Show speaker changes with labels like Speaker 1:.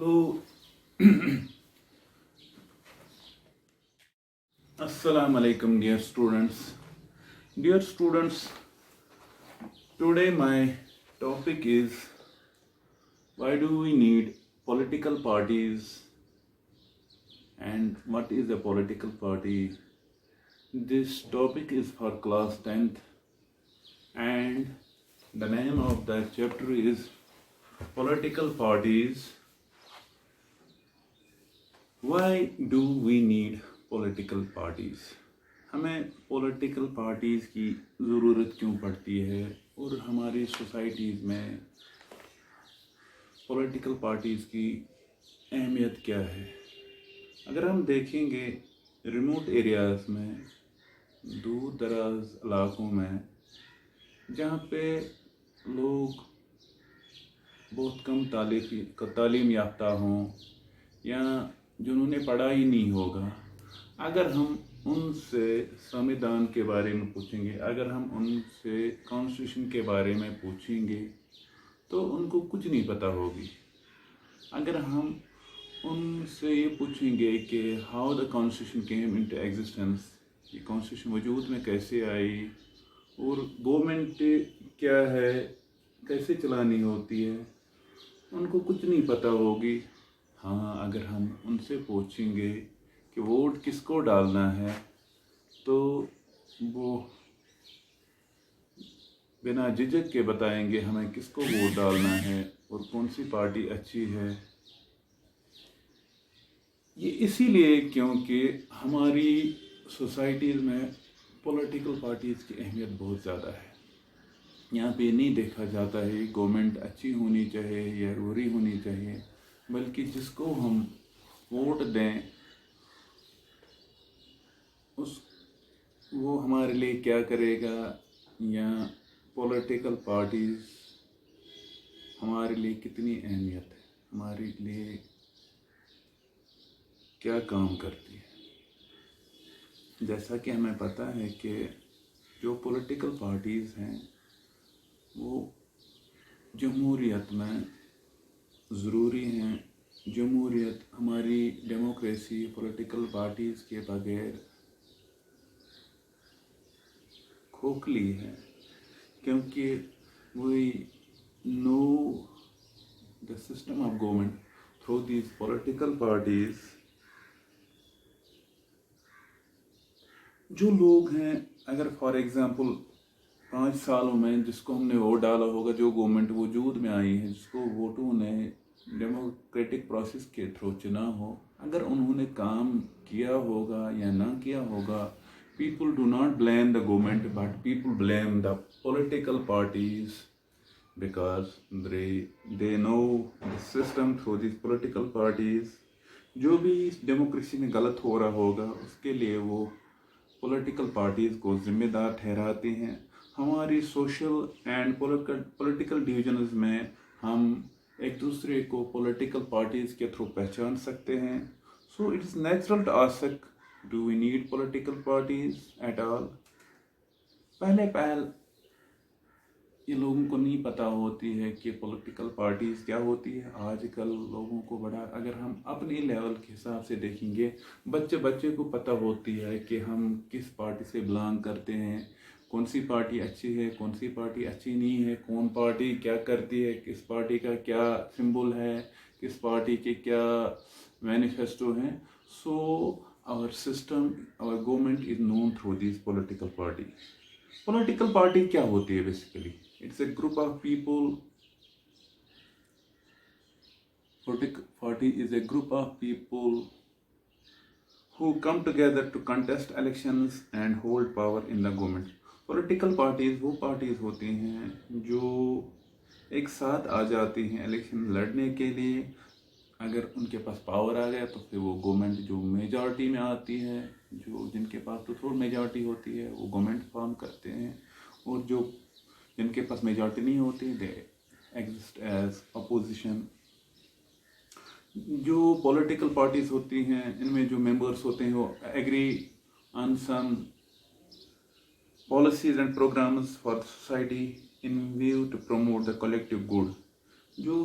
Speaker 1: Hello. Assalamu alaikum, dear students. Dear students, today my topic is why do we need political parties and what is a political party? This topic is for class 10th and the name of the chapter is Political Parties. Why do we need political parties? ہمیں political parties کی ضرورت کیوں پڑتی ہے اور ہماری societies میں political parties کی اہمیت کیا ہے؟ اگر ہم دیکھیں گے ریموٹ ایریاز میں، دور دراز علاقوں میں جہاں پہ لوگ بہت کم تعلیم یافتہ ہوں یا جنہوں نے پڑھا ہی نہیں ہوگا، اگر ہم ان سے سنویدھان کے بارے میں پوچھیں گے، اگر ہم ان سے کانسٹیٹیوشن کے بارے میں پوچھیں گے تو ان کو کچھ نہیں پتہ ہوگی۔ اگر ہم ان سے یہ پوچھیں گے کہ how the constitution came into existence, یہ کانسٹیٹیوشن وجود میں کیسے آئی اور گورنمنٹ کیا ہے، کیسے چلانی ہوتی ہے، ان کو کچھ نہیں پتہ ہوگی۔ ہاں، اگر ہم ان سے پوچھیں گے کہ ووٹ کس کو ڈالنا ہے تو وہ بنا جھجک کے بتائیں گے ہمیں کس کو ووٹ ڈالنا ہے اور کون سی پارٹی اچھی ہے۔ یہ اسی لیے کیونکہ ہماری سوسائٹیز میں پولیٹیکل پارٹیز کی اہمیت بہت زیادہ ہے۔ یہاں پہ نہیں دیکھا جاتا ہے گورنمنٹ اچھی ہونی چاہیے یا بری ہونی چاہیے، بلکہ جس کو ہم ووٹ دیں وہ ہمارے لیے کیا کرے گا، یا پولیٹیکل پارٹیز ہمارے لیے کتنی اہمیت ہے، ہمارے لیے کیا کام کرتی ہے۔ جیسا کہ ہمیں پتہ ہے کہ جو پولیٹیکل پارٹیز ہیں وہ جمہوریت میں ضروری ہیں۔ جمہوریت، ہماری ڈیموکریسی پولیٹیکل پارٹیز کے بغیر کھوکھلی ہے، کیونکہ we know the system of government through these political parties. جو لوگ ہیں، اگر فار ایگزامپل 5 سالوں میں جس کو ہم نے ووٹ ڈالا ہوگا، جو گورنمنٹ وجود میں آئی ہے، جس کو ووٹوں نے ڈیموکریٹک پروسیس کے تھرو چنا ہو، اگر انہوں نے کام کیا ہوگا یا نہ کیا ہوگا، people do not blame the government but people blame the political parties because they know the system through these political parties۔ جو بھی ڈیموکریسی میں غلط ہو رہا ہوگا اس کے لیے وہ پولیٹیکل پارٹیز کو ذمہ دار ٹھہراتے ہیں۔ ہماری سوشل اینڈ پولیٹیکل ڈویژنز میں ہم ایک دوسرے کو پولیٹیکل پارٹیز کے تھرو پہچان سکتے ہیں۔ So it is natural to ask do we need political parties at all? پہل یہ لوگوں کو نہیں پتہ ہوتی ہے کہ پولیٹیکل پارٹیز کیا ہوتی ہے۔ آج کل لوگوں کو بڑا، اگر ہم اپنے لیول کے حساب سے دیکھیں گے، بچے کو پتہ ہوتی ہے کہ ہم کس پارٹی سے بلانگ کرتے ہیں، کون سی پارٹی اچھی ہے، کون سی پارٹی اچھی نہیں ہے، کون پارٹی کیا کرتی ہے، کس پارٹی کا کیا سمبل ہے، کس پارٹی کے کیا مینیفیسٹو ہیں۔ سو our system, our government is known through these political party۔ Political party کیا ہوتی ہے basically? It's a group of people۔ Political party is a group of people who come together to contest elections and hold power in the government۔ Political parties وہ parties ہوتی ہیں جو ایک ساتھ آ جاتی ہیں الیکشن لڑنے کے لیے۔ اگر ان کے پاس پاور آ گیا تو پھر وہ گورنمنٹ جو میجارٹی میں آتی ہے، جو جن کے پاس تو تھوڑی میجارٹی ہوتی ہے، وہ گورنمنٹ فارم کرتے ہیں، اور جو جن کے پاس میجارٹی نہیں ہوتی دے ایگزسٹ ایز اپوزیشن۔ جو پولیٹیکل پارٹیز ہوتی ہیں ان میں جو ممبرس ہوتے ہیں وہ agree on some policies and programmes for society in view to promote the collective good. جو